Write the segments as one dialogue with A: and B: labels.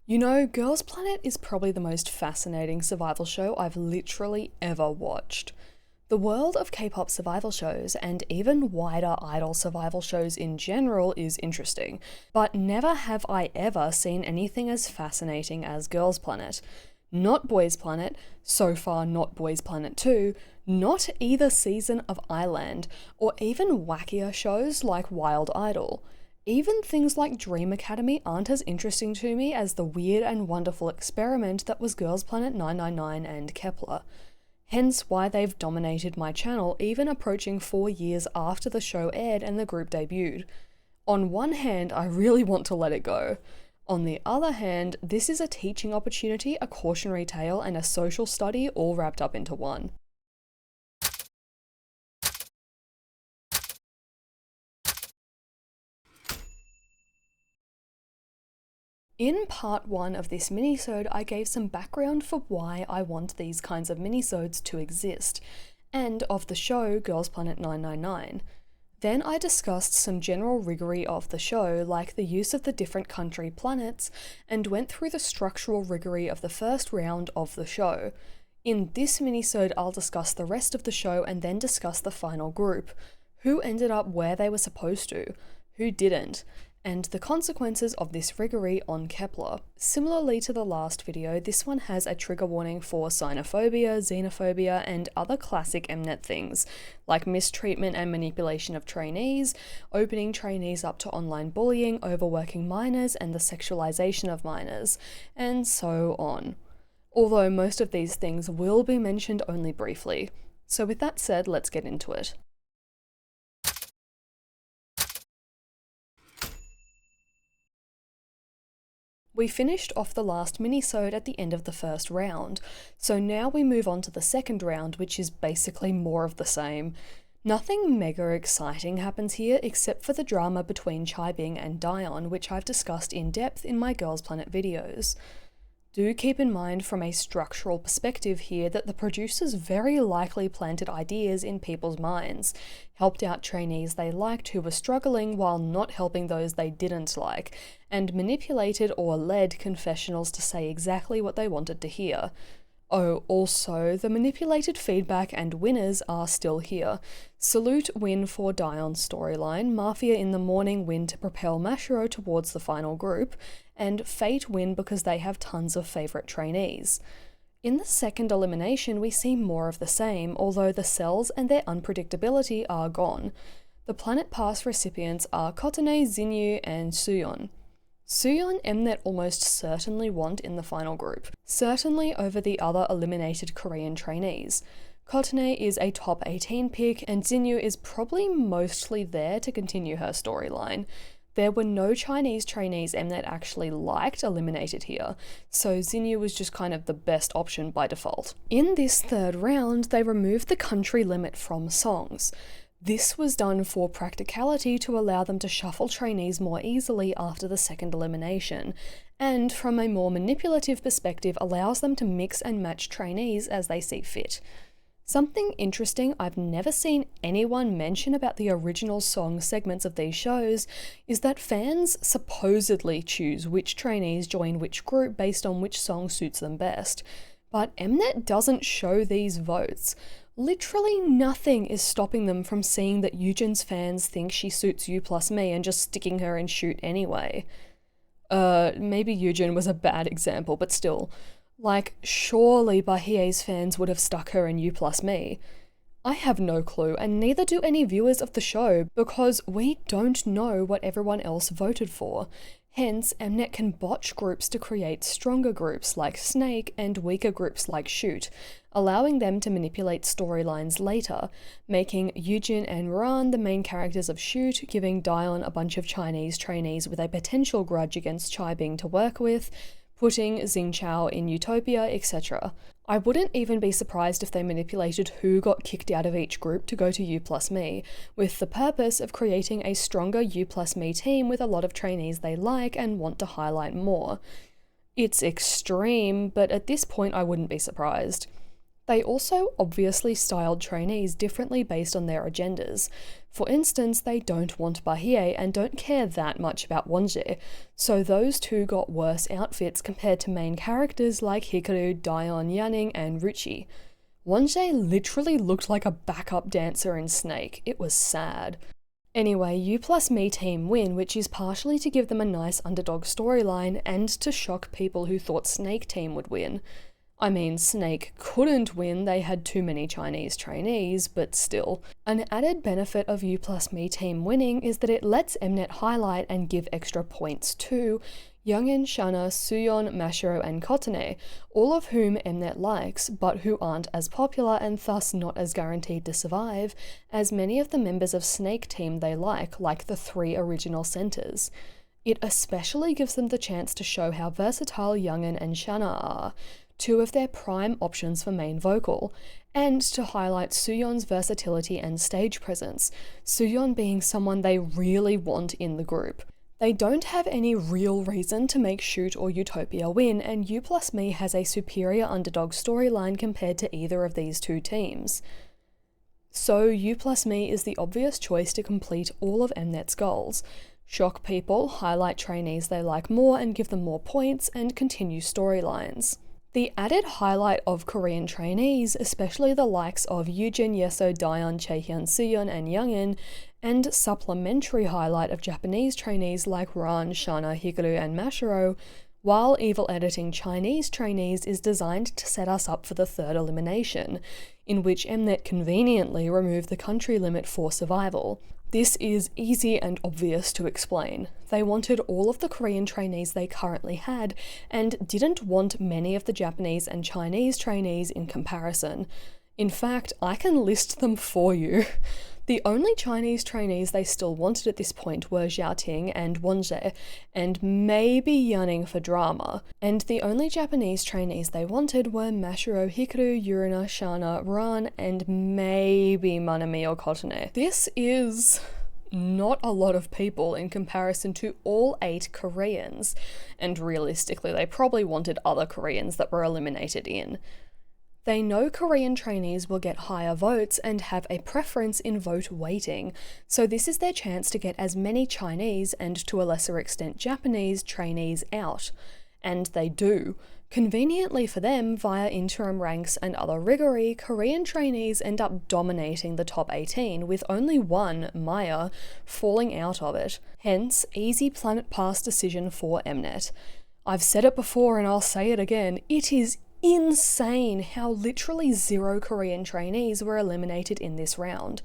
A: You know, Girls Planet is probably the most fascinating survival show I've literally ever watched. The world of K-pop survival shows, and even wider idol survival shows in general, is interesting, but never have I ever seen anything as fascinating as Girls Planet. Not Boys Planet, so far not Boys Planet 2, not either season of Island, or even wackier shows like Wild Idol. Even things like Dream Academy aren't as interesting to me as the weird and wonderful experiment that was Girls Planet 999 and Kepler. Hence why they've dominated my channel, even approaching 4 years after the show aired and the group debuted. On one hand, I really want to let it go. On the other hand, this is a teaching opportunity, a cautionary tale, and a social study all wrapped up into one. In part 1 of this minisode, I gave some background for why I want these kinds of minisodes to exist, and of the show Girls Planet 999. Then I discussed some general riggory of the show, like the use of the different country planets, and went through the structural riggory of the first round of the show. In this minisode, I'll discuss the rest of the show and then discuss the final group, who ended up where they were supposed to, who didn't, and the consequences of this riggory on Kepler. Similarly to the last video, this one has a trigger warning for Xenophobia, Xenophobia, and other classic Mnet things, like mistreatment and manipulation of trainees, opening trainees up to online bullying, overworking minors, and the sexualization of minors, and so on. Although most of these things will be mentioned only briefly. So with that said, let's get into it. We finished off the last minisode at the end of the first round, so now we move on to the second round, which is basically more of the same. Nothing mega exciting happens here except for the drama between Chaibing and Dion, which I've discussed in depth in my Girls Planet videos. Do keep in mind from a structural perspective here that the producers very likely planted ideas in people's minds, helped out trainees they liked who were struggling while not helping those they didn't like, and manipulated or led confessionals to say exactly what they wanted to hear. Oh, also, the manipulated feedback and winners are still here. Salute win for Dion's storyline, Mafia in the morning win to propel Mashiro towards the final group, and Fate win because they have tons of favourite trainees. In the second elimination, we see more of the same, although the cells and their unpredictability are gone. The Planet Pass recipients are Kotane, Xinyu, and Suyeon. Suyeon Mnet almost certainly want in the final group, certainly over the other eliminated Korean trainees. Kotane is a top 18 pick, and Xinyu is probably mostly there to continue her storyline. There were no Chinese trainees Mnet actually liked eliminated here, so Xinyu was just kind of the best option by default. In this third round, they removed the country limit from songs. This was done for practicality to allow them to shuffle trainees more easily after the second elimination, and from a more manipulative perspective allows them to mix and match trainees as they see fit. Something interesting I've never seen anyone mention about the original song segments of these shows is that fans supposedly choose which trainees join which group based on which song suits them best, but Mnet doesn't show these votes. Literally nothing is stopping them from seeing that Eugen's fans think she suits You plus Me and just sticking her in shoot anyway. Maybe Eugen was a bad example, but still. Like, surely Bahie's fans would have stuck her in You plus Me. I have no clue, and neither do any viewers of the show, because we don't know what everyone else voted for. Hence, Mnet can botch groups to create stronger groups like Snake and weaker groups like Shoot, allowing them to manipulate storylines later, making Eugen and Ran the main characters of Shoot, giving Dion a bunch of Chinese trainees with a potential grudge against Chaibing to work with, putting Xingqiao in Utopia, etc. I wouldn't even be surprised if they manipulated who got kicked out of each group to go to You plus Me, with the purpose of creating a stronger You plus Me team with a lot of trainees they like and want to highlight more. It's extreme, but at this point I wouldn't be surprised. They also obviously styled trainees differently based on their agendas. For instance, they don't want Bahie and don't care that much about Wonje, so those two got worse outfits compared to main characters like Hikaru, Dion, Yanning, and Ruchi. Wonje literally looked like a backup dancer in Snake. It was sad. Anyway, U plus Me team win, which is partially to give them a nice underdog storyline and to shock people who thought Snake team would win. I mean, Snake couldn't win, they had too many Chinese trainees, but still. An added benefit of U plus Me team winning is that it lets Mnet highlight and give extra points to Youngin, Shana, Suyeon, Mashiro, and Kotane, all of whom Mnet likes, but who aren't as popular and thus not as guaranteed to survive as many of the members of Snake team they like the 3 original centers. It especially gives them the chance to show how versatile Youngin and Shana are, 2 of their prime options for main vocal, and to highlight Suyeon's versatility and stage presence, Suyeon being someone they really want in the group. They don't have any real reason to make Shoot or Utopia win, and U plus Me has a superior underdog storyline compared to either of these 2 teams. So U plus Me is the obvious choice to complete all of Mnet's goals. Shock people, highlight trainees they like more and give them more points, and continue storylines. The added highlight of Korean trainees, especially the likes of Yujin, Yeso, Dion, Chaehyun, Suyeon, and Youngin, and supplementary highlight of Japanese trainees like Ran, Shana, Hikaru, and Mashiro, while evil editing Chinese trainees is designed to set us up for the 3rd elimination, in which Mnet conveniently removed the country limit for survival. This is easy and obvious to explain. They wanted all of the Korean trainees they currently had, and didn't want many of the Japanese and Chinese trainees in comparison. In fact, I can list them for you. The only Chinese trainees they still wanted at this point were Xiaoting and Wonje, and maybe Yanning for drama. And the only Japanese trainees they wanted were Mashiro, Hikaru, Yurina, Shana, Ran, and maybe Manami or Kotane. This is not a lot of people in comparison to all 8 Koreans, and realistically they probably wanted other Koreans that were eliminated in. They know Korean trainees will get higher votes and have a preference in vote weighting, so this is their chance to get as many Chinese and to a lesser extent Japanese trainees out. And they do. Conveniently for them, via interim ranks and other riggory, Korean trainees end up dominating the top 18, with only one, Maya, falling out of it. Hence, easy planet pass decision for Mnet. I've said it before and I'll say it again, it is insane how literally 0 Korean trainees were eliminated in this round,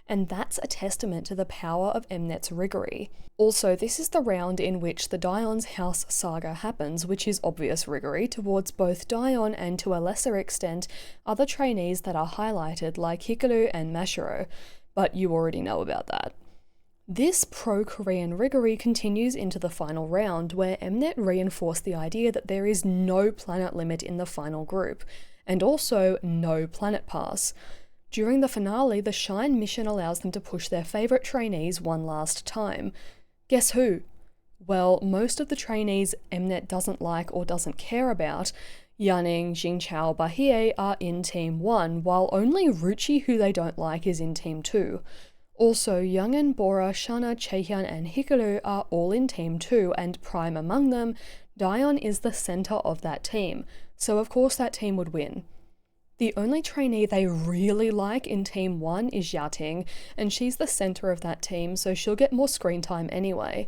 A: and that's a testament to the power of Mnet's riggory. Also, this is the round in which the Dion's house saga happens, which is obvious riggory towards both Dion and to a lesser extent other trainees that are highlighted like Hikaru and Mashiro, but you already know about that. This pro-Korean riggory continues into the final round, where Mnet reinforced the idea that there is no planet limit in the final group, and also no planet pass. During the finale, the Shine mission allows them to push their favourite trainees one last time. Guess who? Well, most of the trainees Mnet doesn't like or doesn't care about, Yanning, Jingchao, Bahie, are in Team 1, while only Ruchi, who they don't like, is in Team 2. Also, Youngin, Bora, Shana, Chaehyun, and Hikaru are all in Team 2, and prime among them, Dion is the centre of that team, so of course that team would win. The only trainee they really like in Team 1 is Xiaoting, and she's the centre of that team, so she'll get more screen time anyway.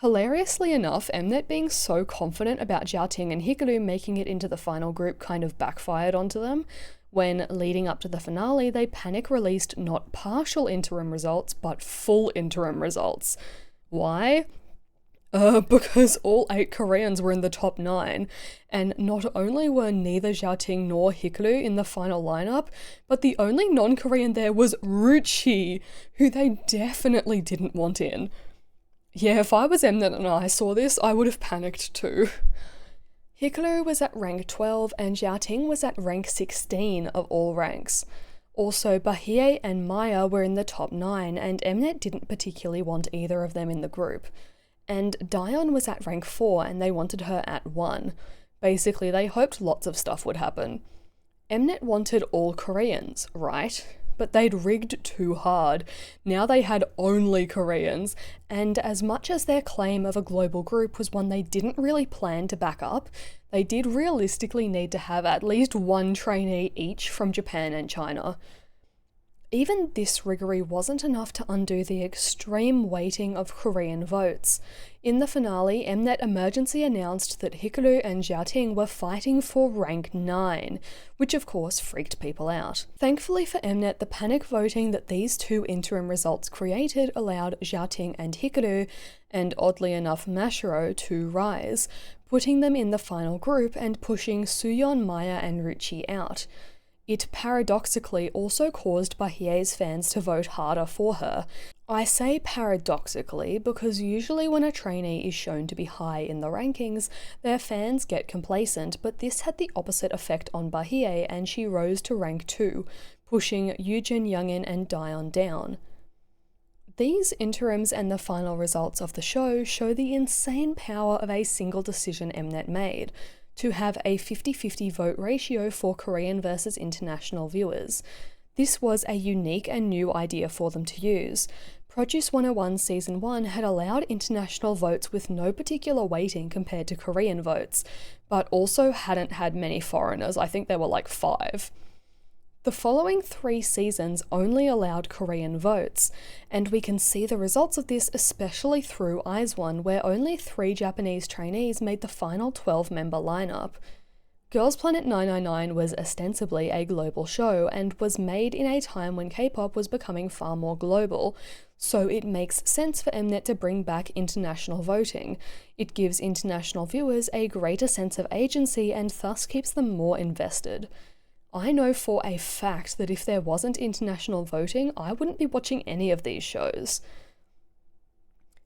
A: Hilariously enough, Mnet being so confident about Xiaoting and Hikaru making it into the final group kind of backfired onto them, when, leading up to the finale, they panic-released not partial interim results, but full interim results. Why? Because all 8 Koreans were in the top 9, and not only were neither Xiaoting nor Hikaru in the final lineup, but the only non-Korean there was Ruchi, who they definitely didn't want in. Yeah, if I was Mnet and I saw this, I would have panicked too. Hikaru was at rank 12 and Xiaoting was at rank 16 of all ranks. Also, Bahie and Maya were in the top 9 and Mnet didn't particularly want either of them in the group. And Dion was at rank 4 and they wanted her at 1. Basically, they hoped lots of stuff would happen. Mnet wanted all Koreans, right? But they'd rigged too hard. Now they had only Koreans, and as much as their claim of a global group was one they didn't really plan to back up, they did realistically need to have at least one trainee each from Japan and China. Even this riggory wasn't enough to undo the extreme weighting of Korean votes. In the finale, Mnet emergency announced that Hikaru and Xiaoting were fighting for rank 9, which of course freaked people out. Thankfully for Mnet, the panic voting that these two interim results created allowed Xiaoting and Hikaru, and oddly enough Mashiro, to rise, putting them in the final group and pushing Suyeon, Maya and Ruchi out. It paradoxically also caused Bahie's fans to vote harder for her. I say paradoxically because usually when a trainee is shown to be high in the rankings, their fans get complacent, but this had the opposite effect on Bahie and she rose to rank 2, pushing Yujin, Youngin and Dion down. These interims and the final results of the show the insane power of a single decision Mnet made, to have a 50-50 vote ratio for Korean versus international viewers. This was a unique and new idea for them to use. Produce 101 Season 1 had allowed international votes with no particular weighting compared to Korean votes, but also hadn't had many foreigners. I think there were like 5. The following 3 seasons only allowed Korean votes, and we can see the results of this especially through IZ*ONE, where only 3 Japanese trainees made the final 12-member lineup. Girls Planet 999 was ostensibly a global show and was made in a time when K-pop was becoming far more global, so it makes sense for Mnet to bring back international voting. It gives international viewers a greater sense of agency and thus keeps them more invested. I know for a fact that if there wasn't international voting, I wouldn't be watching any of these shows.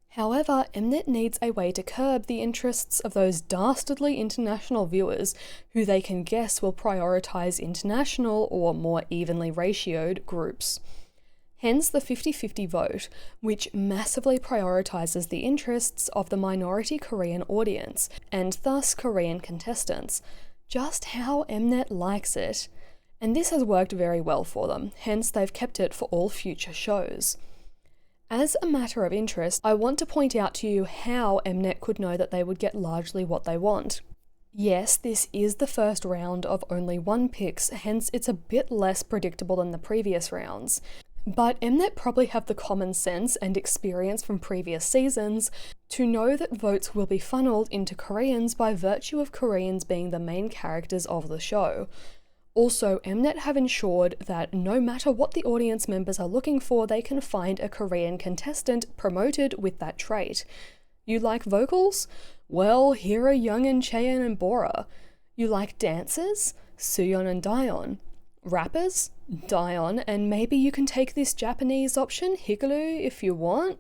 A: However, Mnet needs a way to curb the interests of those dastardly international viewers who they can guess will prioritise international or more evenly ratioed groups. Hence the 50-50 vote, which massively prioritises the interests of the minority Korean audience, and thus Korean contestants. Just how Mnet likes it. And this has worked very well for them, hence they've kept it for all future shows. As a matter of interest, I want to point out to you how Mnet could know that they would get largely what they want. Yes, this is the first round of only 1 picks, hence it's a bit less predictable than the previous rounds. But Mnet probably have the common sense and experience from previous seasons to know that votes will be funneled into Koreans by virtue of Koreans being the main characters of the show. Also, Mnet have ensured that no matter what the audience members are looking for, they can find a Korean contestant promoted with that trait. You like vocals? Well, here are Youngin, Chaeyeon and Bora. You like dancers? Suyeon and Dion. Rappers? Dion, and maybe you can take this Japanese option, Hikaru, if you want.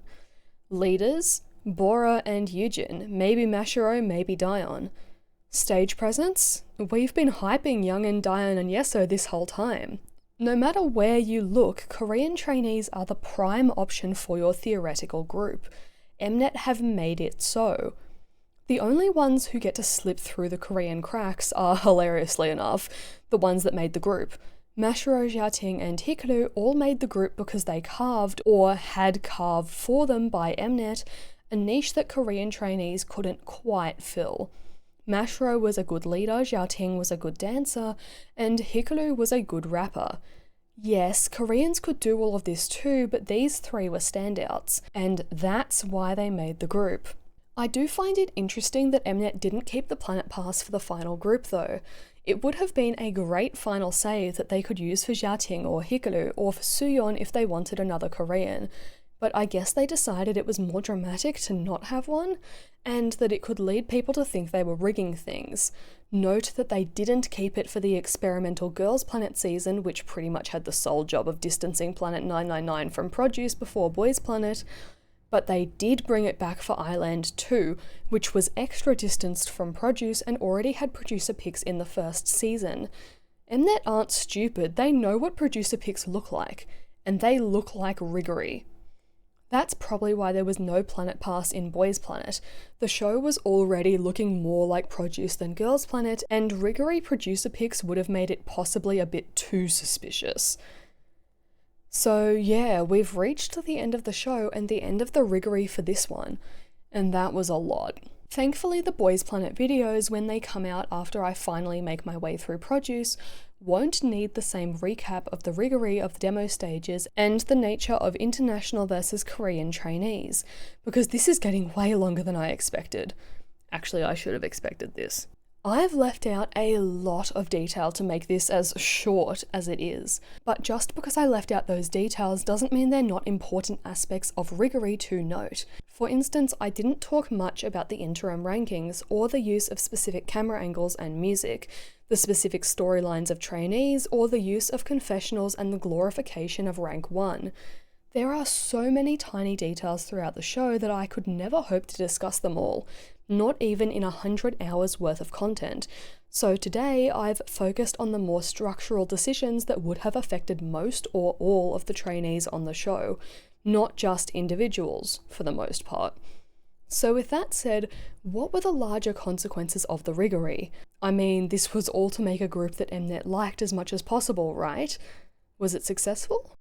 A: Leaders? Bora and Yujin. Maybe Mashiro, maybe Dion. Stage presence? We've been hyping Youngin, Dion and Yeso this whole time. No matter where you look, Korean trainees are the prime option for your theoretical group. Mnet have made it so. The only ones who get to slip through the Korean cracks are, hilariously enough, the ones that made the group. Mashiro, Xiaoting and Hikaru all made the group because they carved, or had carved for them by Mnet, a niche that Korean trainees couldn't quite fill. Mashiro was a good leader, Xiaoting was a good dancer, and Hikaru was a good rapper. Yes, Koreans could do all of this too, but these 3 were standouts, and that's why they made the group. I do find it interesting that Mnet didn't keep the Planet Pass for the final group though. It would have been a great final save that they could use for Xiaoting or Hikaru, or for Suyeon if they wanted another Korean. But I guess they decided it was more dramatic to not have one, and that it could lead people to think they were rigging things. Note that they didn't keep it for the experimental Girls Planet season, which pretty much had the sole job of distancing Planet 999 from Produce before Boys Planet, but they did bring it back for Island 2, which was extra distanced from Produce and already had producer picks in the first season. Mnet aren't stupid, they know what producer picks look like, and they look like Riggory. That's probably why there was no Planet Pass in Boys Planet. The show was already looking more like Produce than Girls Planet, and Riggory producer picks would have made it possibly a bit too suspicious. So yeah, we've reached the end of the show and the end of the Riggory for this one, and that was a lot. Thankfully, the Boys Planet videos, when they come out after I finally make my way through Produce, won't need the same recap of the Riggory of the demo stages and the nature of international versus Korean trainees, because this is getting way longer than I expected. Actually, I should have expected this. I've left out a lot of detail to make this as short as it is, but just because I left out those details doesn't mean they're not important aspects of Riggory to note. For instance, I didn't talk much about the interim rankings or the use of specific camera angles and music, the specific storylines of trainees, or the use of confessionals and the glorification of rank 1. There are so many tiny details throughout the show that I could never hope to discuss them all, not even in 100 hours worth of content. So today I've focused on the more structural decisions that would have affected most or all of the trainees on the show, not just individuals for the most part. So with that said, what were the larger consequences of the Riggory? I mean, this was all to make a group that Mnet liked as much as possible, right? Was it successful?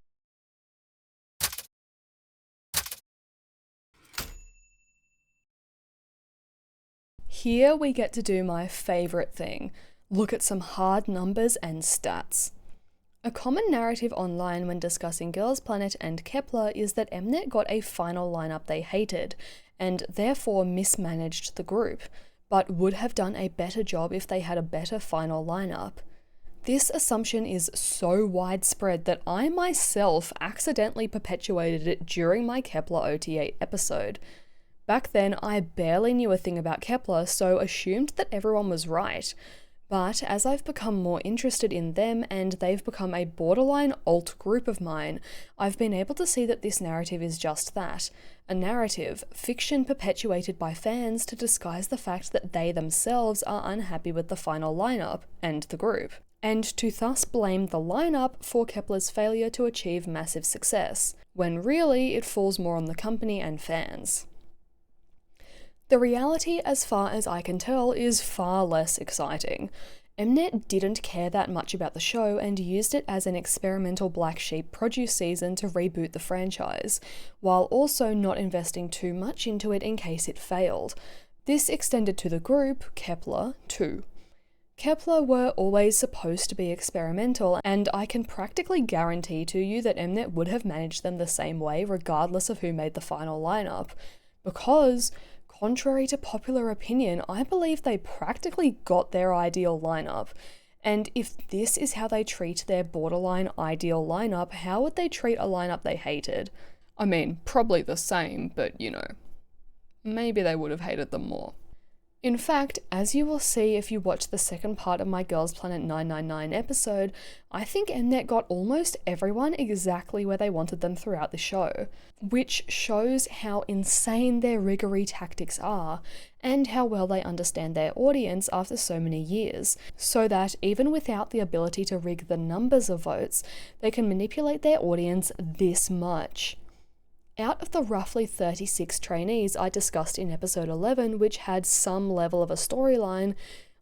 A: Here we get to do my favourite thing, look at some hard numbers and stats. A common narrative online when discussing Girls Planet and Kepler is that Mnet got a final lineup they hated, and therefore mismanaged the group, but would have done a better job if they had a better final lineup. This assumption is so widespread that I myself accidentally perpetuated it during my Kepler OT8 episode. Back then, I barely knew a thing about Kepler, so assumed that everyone was right. But as I've become more interested in them and they've become a borderline alt group of mine, I've been able to see that this narrative is just that. A narrative, fiction perpetuated by fans to disguise the fact that they themselves are unhappy with the final lineup and the group, and to thus blame the lineup for Kepler's failure to achieve massive success, when really it falls more on the company and fans. The reality, as far as I can tell, is far less exciting. Mnet didn't care that much about the show and used it as an experimental black sheep produce season to reboot the franchise, while also not investing too much into it in case it failed. This extended to the group, Kepler, too. Kepler were always supposed to be experimental, and I can practically guarantee to you that Mnet would have managed them the same way regardless of who made the final lineup, because contrary to popular opinion, I believe they practically got their ideal lineup. And if this is how they treat their borderline ideal lineup, how would they treat a lineup they hated? I mean, probably the same, but you know, maybe they would have hated them more. In fact, as you will see if you watch the second part of my Girls Planet 999 episode, I think Mnet got almost everyone exactly where they wanted them throughout the show, which shows how insane their Riggory tactics are, and how well they understand their audience after so many years, so that even without the ability to rig the numbers of votes, they can manipulate their audience this much. Out of the roughly 36 trainees I discussed in episode 11, which had some level of a storyline,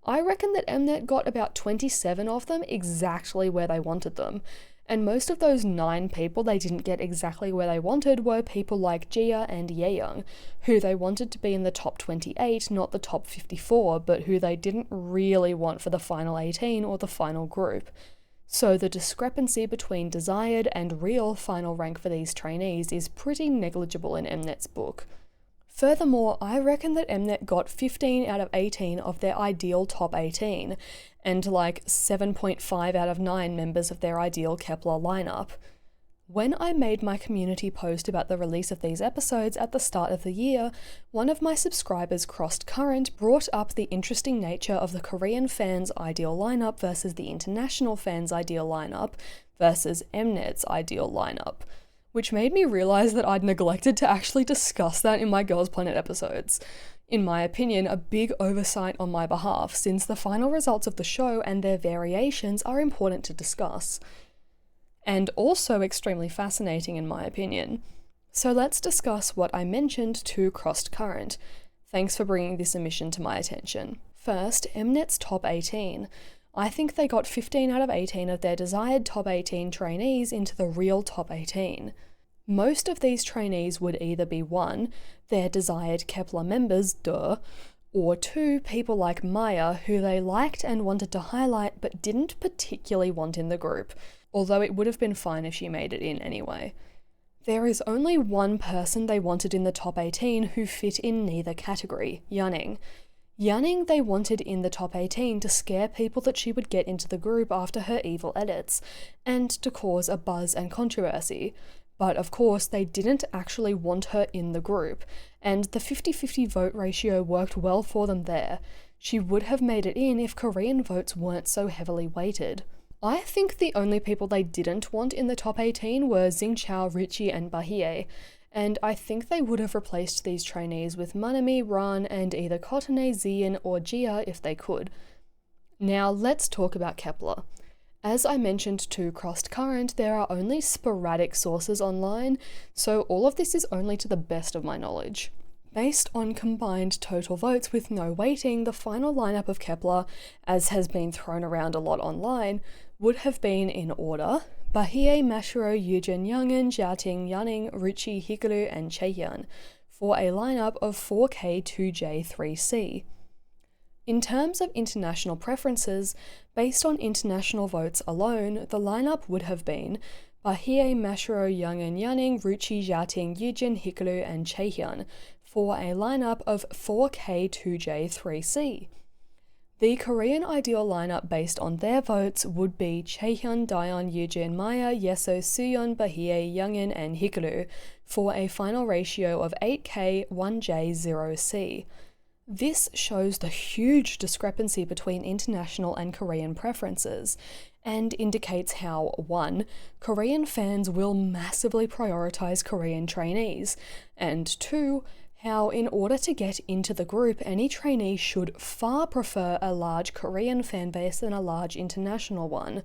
A: I reckon that Mnet got about 27 of them exactly where they wanted them. And most of those 9 people they didn't get exactly where they wanted were people like Jia and Yeyoung, who they wanted to be in the top 28, not the top 54, but who they didn't really want for the final 18 or the final group. So the discrepancy between desired and real final rank for these trainees is pretty negligible in Mnet's book. Furthermore, I reckon that Mnet got 15 out of 18 of their ideal top 18, and like 7.5 out of 9 members of their ideal Kepler lineup. When I made my community post about the release of these episodes at the start of the year, one of my subscribers crossed current brought up the interesting nature of the Korean fans' ideal lineup versus the international fans' ideal lineup versus Mnet's ideal lineup, which made me realize that I'd neglected to actually discuss that in my Girls Planet episodes. In my opinion, a big oversight on my behalf, since the final results of the show and their variations are important to discuss. And also extremely fascinating in my opinion. So let's discuss what I mentioned to Crossed Current. Thanks for bringing this omission to my attention. First, Mnet's top 18. I think they got 15 out of 18 of their desired top 18 trainees into the real top 18. Most of these trainees would either be 1, their desired Kepler members, duh, or 2, people like Maya, who they liked and wanted to highlight but didn't particularly want in the group, although it would have been fine if she made it in anyway. There is only one person they wanted in the top 18 who fit in neither category, Yanning. Yanning they wanted in the top 18 to scare people that she would get into the group after her evil edits, and to cause a buzz and controversy. But of course, they didn't actually want her in the group, and the 50-50 vote ratio worked well for them there. She would have made it in if Korean votes weren't so heavily weighted. I think the only people they didn't want in the top 18 were Xingqiao, Richie, and Bahie, and I think they would have replaced these trainees with Manami, Ran, and either Kotane, Zian, or Jia if they could. Now let's talk about Kepler. As I mentioned to Crossed Current, there are only sporadic sources online, so all of this is only to the best of my knowledge. Based on combined total votes with no weighting, the final lineup of Kepler, as has been thrown around a lot online, would have been in order: Bahie, Mashiro, Yujin, Youngin, Jiating, Yanning, Ruchi, Hikaru, and Chaehyun, for a lineup of 4K2J3C. In terms of international preferences, based on international votes alone, the lineup would have been Bahie, Mashiro, Youngin, Yanning, Ruchi, Jiating, Yujin, Hikaru, and Chaehyun, for a lineup of 4K2J3C. The Korean ideal lineup based on their votes would be Chaehyun, Daeon, Yujin, Maya, Yeso, Suyeon, Bahie, Youngin, and Hikaru, for a final ratio of 8K1J0C. This shows the huge discrepancy between international and Korean preferences, and indicates how 1. Korean fans will massively prioritise Korean trainees, and 2. how in order to get into the group, any trainee should far prefer a large Korean fanbase than a large international one.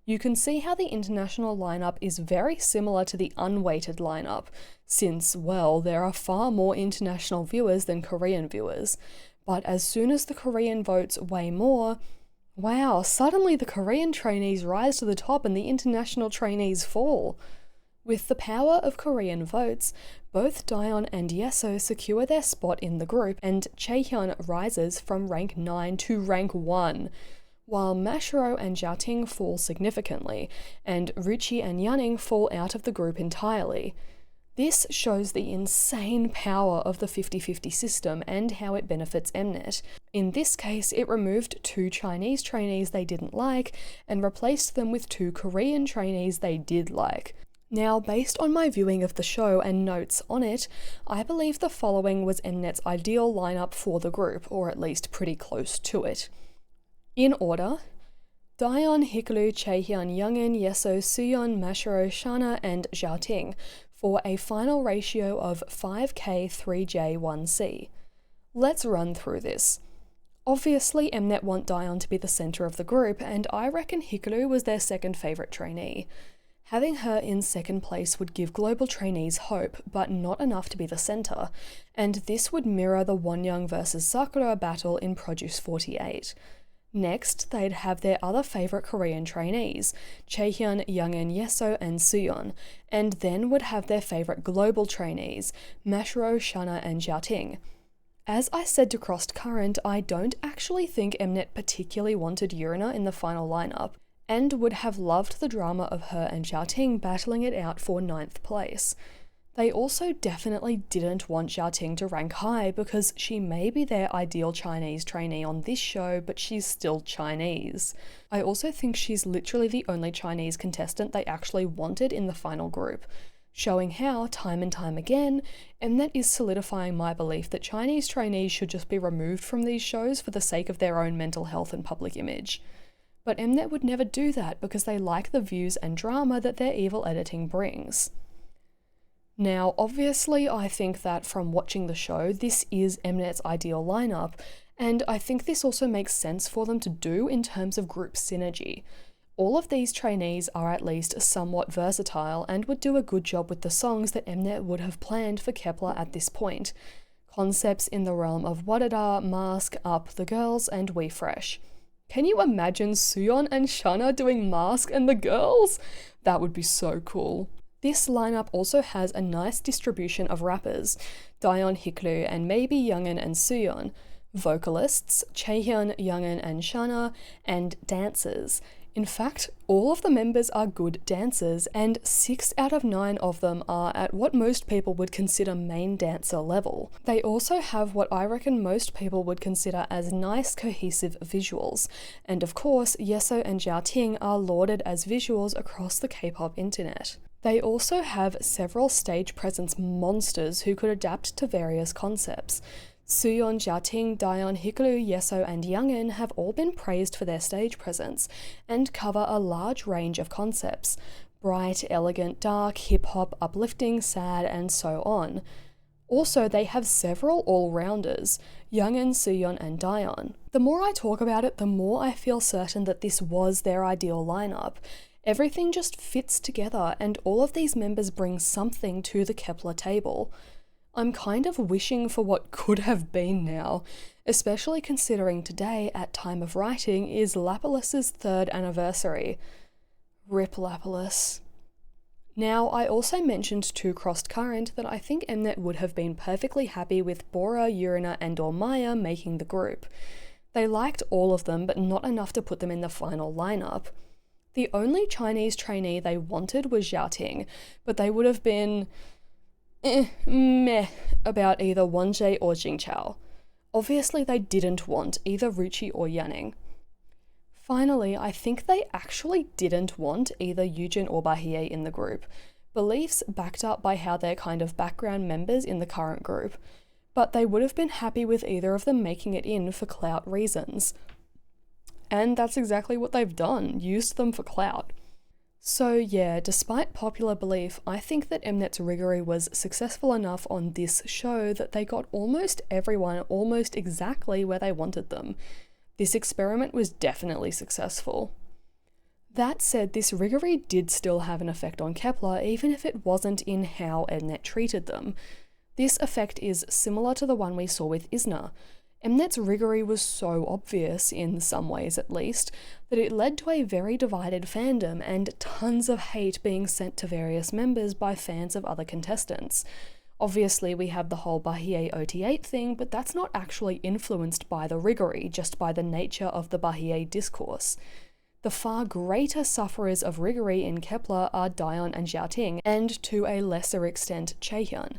A: You can see how the international lineup is very similar to the unweighted lineup, since, well, there are far more international viewers than Korean viewers. But as soon as the Korean votes weigh more, wow, suddenly the Korean trainees rise to the top and the international trainees fall. With the power of Korean votes, both Daeon and Yeso secure their spot in the group, and Chaehyun rises from rank 9 to rank 1, while Mashiro and Jiating fall significantly, and Ruchi and Yanning fall out of the group entirely. This shows the insane power of the 50-50 system and how it benefits Mnet. In this case, it removed 2 Chinese trainees they didn't like and replaced them with 2 Korean trainees they did like. Now, based on my viewing of the show and notes on it, I believe the following was Mnet's ideal lineup for the group, or at least pretty close to it. In order: Daeon, Hikaru, Chaehyun, Youngin, Yeso, Suyeon, Mashiro, Shana, and Jiating, for a final ratio of 5K3J1C. Let's run through this. Obviously, Mnet want Daeon to be the centre of the group, and I reckon Hikaru was their second favourite trainee. Having her in second place would give global trainees hope, but not enough to be the centre, and this would mirror the Wonyoung vs Sakura battle in Produce 48. Next, they'd have their other favourite Korean trainees, Chaehyun, Youngin, Yeso, and Suyeon, and then would have their favourite global trainees, Mashiro, Shana, and Jiating. As I said to Crossed Current, I don't actually think Mnet particularly wanted Yurina in the final lineup, and would have loved the drama of her and Jiating battling it out for 9th place. They also definitely didn't want Jiating to rank high because she may be their ideal Chinese trainee on this show, but she's still Chinese. I also think she's literally the only Chinese contestant they actually wanted in the final group, showing how, time and time again, Mnet is solidifying my belief that Chinese trainees should just be removed from these shows for the sake of their own mental health and public image. But Mnet would never do that because they like the views and drama that their evil editing brings. Now, obviously, I think that from watching the show, this is Mnet's ideal lineup, and I think this also makes sense for them to do in terms of group synergy. All of these trainees are at least somewhat versatile and would do a good job with the songs that Mnet would have planned for Kepler at this point. Concepts in the realm of Wadada, Mask, Up, The Girls, and We Fresh. Can you imagine Suyeon and Shana doing Mask and The Girls? That would be so cool. This lineup also has a nice distribution of rappers, Daeon, Hiklu, and maybe Youngin and Suyeon, vocalists, Chaehyun, Youngin, and Shana, and dancers. In fact, all of the members are good dancers, and 6 out of 9 of them are at what most people would consider main dancer level. They also have what I reckon most people would consider as nice, cohesive visuals, and of course, Yeso and Xiaoting are lauded as visuals across the K-pop internet. They also have several stage presence monsters who could adapt to various concepts. Suyeon, Xiaoting, Daeon, Hiklu, Yeso, and Youngin have all been praised for their stage presence and cover a large range of concepts: bright, elegant, dark, hip-hop, uplifting, sad, and so on. Also, they have several all-rounders: Youngin, Suyeon, and Daeon. The more I talk about it, the more I feel certain that this was their ideal lineup. Everything just fits together, and all of these members bring something to the Kepler table. I'm kind of wishing for what could have been now, especially considering today, at time of writing, is Lapalis's 3rd anniversary. Rip Lapalis. Now, I also mentioned to Crossed Current that I think Mnet would have been perfectly happy with Bora, Urina, and or Maya making the group. They liked all of them, but not enough to put them in the final lineup. The only Chinese trainee they wanted was Xiaoting, but they would have been meh about either Wonjae or Jingchao. Obviously they didn't want either Ruchi or Yanning. Finally, I think they actually didn't want either Yujin or Bahie in the group, beliefs backed up by how they're kind of background members in the current group, but they would have been happy with either of them making it in for clout reasons. And that's exactly what they've done, used them for clout. So yeah, despite popular belief, I think that Mnet's Riggory was successful enough on this show that they got almost everyone almost exactly where they wanted them. This experiment was definitely successful. That said, this Riggory did still have an effect on Kepler, even if it wasn't in how Mnet treated them. This effect is similar to the one we saw with Isna. Mnet's Riggory was so obvious, in some ways at least, that it led to a very divided fandom and tons of hate being sent to various members by fans of other contestants. Obviously, we have the whole Bahie OT8 thing, but that's not actually influenced by the Riggory, just by the nature of the Bahie discourse. The far greater sufferers of Riggory in Kepler are Daeon and Xiaoting, and to a lesser extent Chaehyun.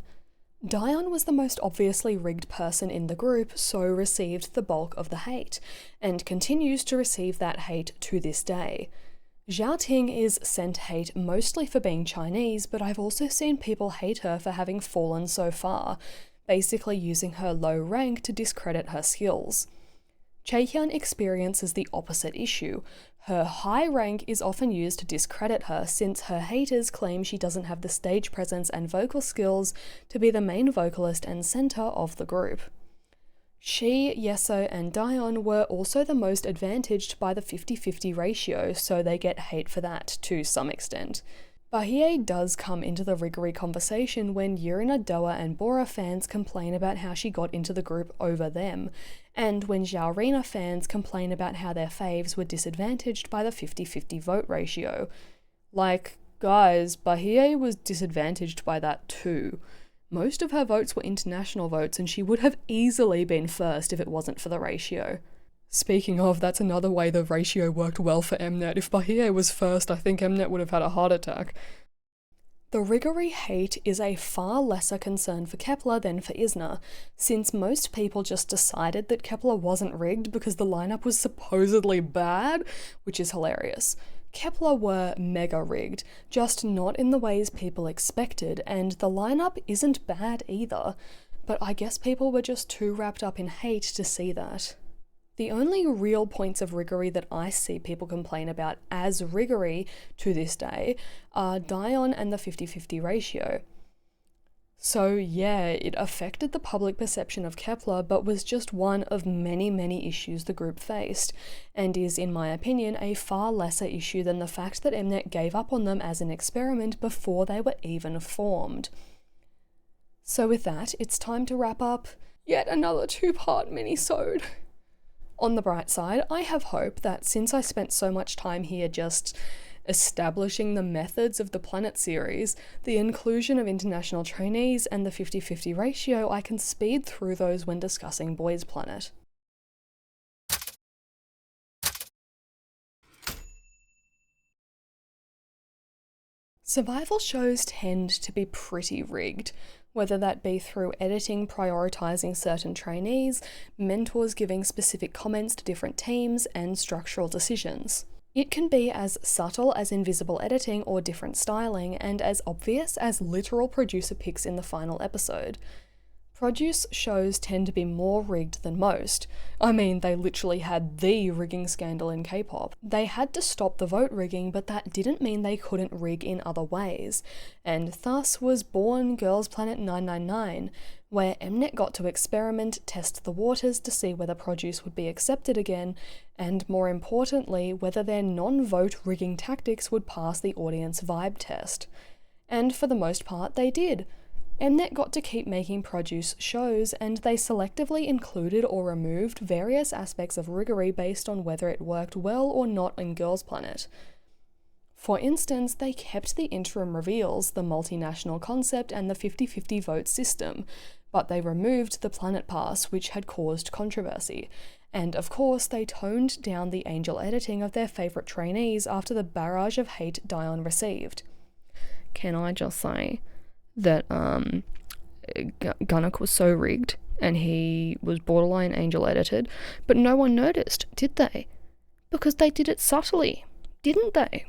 A: Daeon was the most obviously rigged person in the group, so received the bulk of the hate, and continues to receive that hate to this day. Xiaoting is sent hate mostly for being Chinese, but I've also seen people hate her for having fallen so far, basically using her low rank to discredit her skills. Chaehyun experiences the opposite issue. Her high rank is often used to discredit her, since her haters claim she doesn't have the stage presence and vocal skills to be the main vocalist and center of the group. She, Yeso, and Daeon were also the most advantaged by the 50-50 ratio, so they get hate for that to some extent. Bahie does come into the Riggory conversation when Yurina, Doa, and Bora fans complain about how she got into the group over them, and when Xiaorina fans complain about how their faves were disadvantaged by the 50-50 vote ratio. Like, guys, Bahie was disadvantaged by that too. Most of her votes were international votes, and she would have easily been first if it wasn't for the ratio. Speaking of, that's another way the ratio worked well for Mnet. If Bahie was first, I think Mnet would have had a heart attack. The Riggory hate is a far lesser concern for Kepler than for Isna, since most people just decided that Kepler wasn't rigged because the lineup was supposedly bad, which is hilarious. Kepler were mega rigged, just not in the ways people expected, and the lineup isn't bad either, but I guess people were just too wrapped up in hate to see that. The only real points of Riggory that I see people complain about as Riggory to this day are Daeon and the 50-50 ratio. So yeah, it affected the public perception of Kepler, but was just one of many, many issues the group faced, and is, in my opinion, a far lesser issue than the fact that Mnet gave up on them as an experiment before they were even formed. So with that, it's time to wrap up yet another 2-part minisode. On the bright side, I have hope that since I spent so much time here just establishing the methods of the Planet series, the inclusion of international trainees, and the 50-50 ratio, I can speed through those when discussing Boys Planet. Survival shows tend to be pretty rigged, whether that be through editing prioritising certain trainees, mentors giving specific comments to different teams, and structural decisions. It can be as subtle as invisible editing or different styling, and as obvious as literal producer picks in the final episode. Produce shows tend to be more rigged than most. I mean, they literally had the rigging scandal in K-pop. They had to stop the vote rigging, but that didn't mean they couldn't rig in other ways. And thus was born Girls Planet 999, where Mnet got to experiment, test the waters to see whether produce would be accepted again, and more importantly, whether their non-vote rigging tactics would pass the audience vibe test. And for the most part, they did. Mnet got to keep making produce shows, and they selectively included or removed various aspects of Riggory based on whether it worked well or not in Girls Planet. For instance, they kept the interim reveals, the multinational concept, and the 50-50 vote system, but they removed the Planet Pass, which had caused controversy. And of course, they toned down the angel editing of their favourite trainees after the barrage of hate Dion received. Can I just say that Gunnock was so rigged and he was borderline angel edited, but no one noticed, did they? Because they did it subtly, didn't they?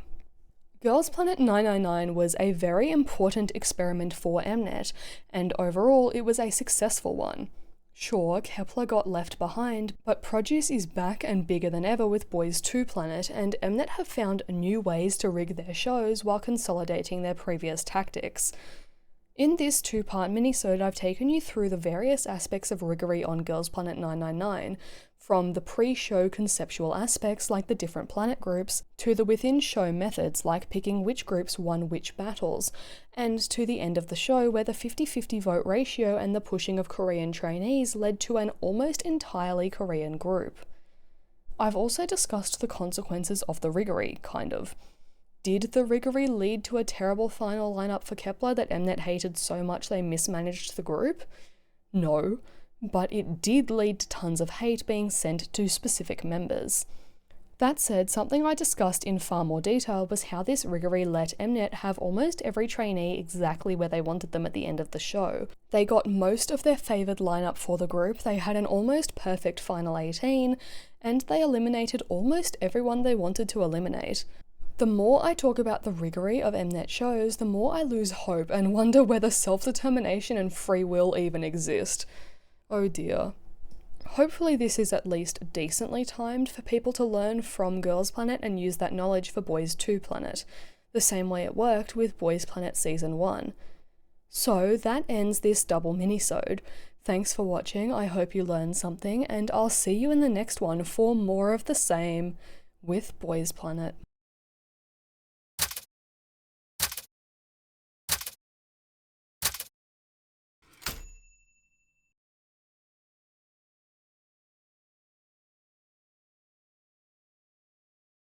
A: Girls Planet 999 was a very important experiment for Mnet, and overall it was a successful one. Sure, Kepler got left behind, but produce is back and bigger than ever with Boys 2 Planet, and Mnet have found new ways to rig their shows while consolidating their previous tactics. In this 2-part minisode, I've taken you through the various aspects of Riggory on Girls Planet 999, from the pre-show conceptual aspects like the different planet groups, to the within-show methods like picking which groups won which battles, and to the end of the show where the 50-50 vote ratio and the pushing of Korean trainees led to an almost entirely Korean group. I've also discussed the consequences of the Riggory, kind of. Did the Riggory lead to a terrible final lineup for Kepler that Mnet hated so much they mismanaged the group? No, but it did lead to tons of hate being sent to specific members. That said, something I discussed in far more detail was how this Riggory let Mnet have almost every trainee exactly where they wanted them at the end of the show. They got most of their favoured lineup for the group, they had an almost perfect final 18, and they eliminated almost everyone they wanted to eliminate. The more I talk about the Riggory of Mnet shows, the more I lose hope and wonder whether self-determination and free will even exist. Oh dear. Hopefully this is at least decently timed for people to learn from Girls Planet and use that knowledge for Boys 2 Planet, the same way it worked with Boys Planet Season 1. So that ends this double minisode. Thanks for watching, I hope you learned something, and I'll see you in the next one for more of the same with Boys Planet.